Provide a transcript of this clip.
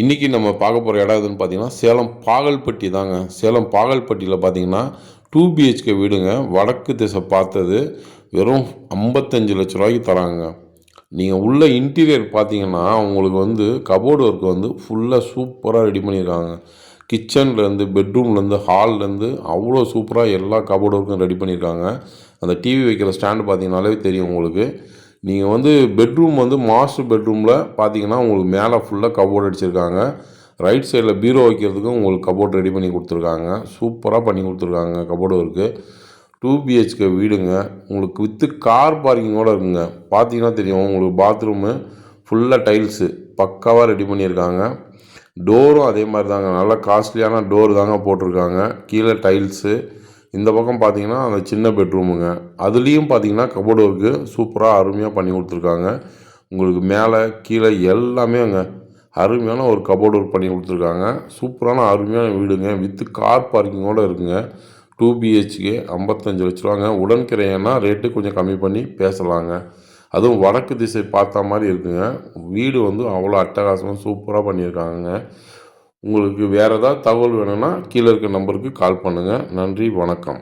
இன்றைக்கி நம்ம பார்க்க போகிற இடம் எதுன்னு பார்த்தீங்கன்னா சேலம் பாகல்பட்டி தாங்க. சேலம் பாகல்பட்டியில் பார்த்தீங்கன்னா 2 பிஹெச்கே வீடுங்க. வடக்கு திசை பார்த்தது. வெறும் 55,00,000 தராங்க. நீங்கள் உள்ள இன்டீரியர் பார்த்தீங்கன்னா உங்களுக்கு வந்து கபோர்டு ஒர்க் வந்து ஃபுல்லாக சூப்பராக ரெடி பண்ணியிருக்காங்க. கிச்சன்லேருந்து பெட்ரூம்லேருந்து ஹால்லேருந்து அவ்வளோ சூப்பராக எல்லா கபோர்டு ஒர்க்கும் ரெடி பண்ணியிருக்காங்க. அந்த டிவி வைக்கிற ஸ்டாண்டு பார்த்தீங்கன்னாலே தெரியும் உங்களுக்கு. நீங்கள் வந்து பெட்ரூம் வந்து மாஸ்டர் பெட்ரூமில் பார்த்தீங்கன்னா உங்களுக்கு மேலே ஃபுல்லாக கபோர்டு அடிச்சிருக்காங்க. ரைட் சைடில் பீரோ வைக்கிறதுக்கும் உங்களுக்கு கபோர்டு ரெடி பண்ணி கொடுத்துருக்காங்க. சூப்பராக பண்ணி கொடுத்துருக்காங்க கபோர்டு ஒர்க்கு. 2 பிஹெச்கே வீடுங்க. உங்களுக்கு வித்து கார் பார்க்கிங்கோடு இருக்குங்க. பார்த்தீங்கன்னா தெரியும் உங்களுக்கு பாத்ரூமு ஃபுல்லாக டைல்ஸு பக்காவாக ரெடி பண்ணியிருக்காங்க. டோரும் அதே மாதிரி தாங்க, நல்லா காஸ்ட்லியான டோர் தாங்க போட்டிருக்காங்க. கீழே டைல்ஸு. இந்த பக்கம் பார்த்தீங்கன்னா அந்த சின்ன பெட்ரூமுங்க. அதுலேயும் பார்த்தீங்கன்னா கபோர்டு ஒர்க்கு சூப்பராக அருமையாக பண்ணி கொடுத்துருக்காங்க. உங்களுக்கு மேலே கீழே எல்லாமே அங்கே அருமையான ஒரு கபோர்டு ஒர்க் பண்ணி கொடுத்துருக்காங்க. சூப்பரான அருமையான வீடுங்க. வித்து கார் பார்க்கிங்கோடு இருக்குங்க. 2 பிஹெச்கே 55,00,000 உடன்கிரையன்னா ரேட்டு கொஞ்சம் கம்மி பண்ணி பேசலாங்க. அதுவும் வடக்கு திசை பார்த்த மாதிரி இருக்குங்க. வீடு வந்து அவ்வளோ அட்டகாசமாக சூப்பராக பண்ணியிருக்காங்க. உங்களுக்கு வேறு ஏதாவது தகவல் வேணும்னா கீழே இருக்க நம்பருக்கு கால் பண்ணுங்கள். நன்றி, வணக்கம்.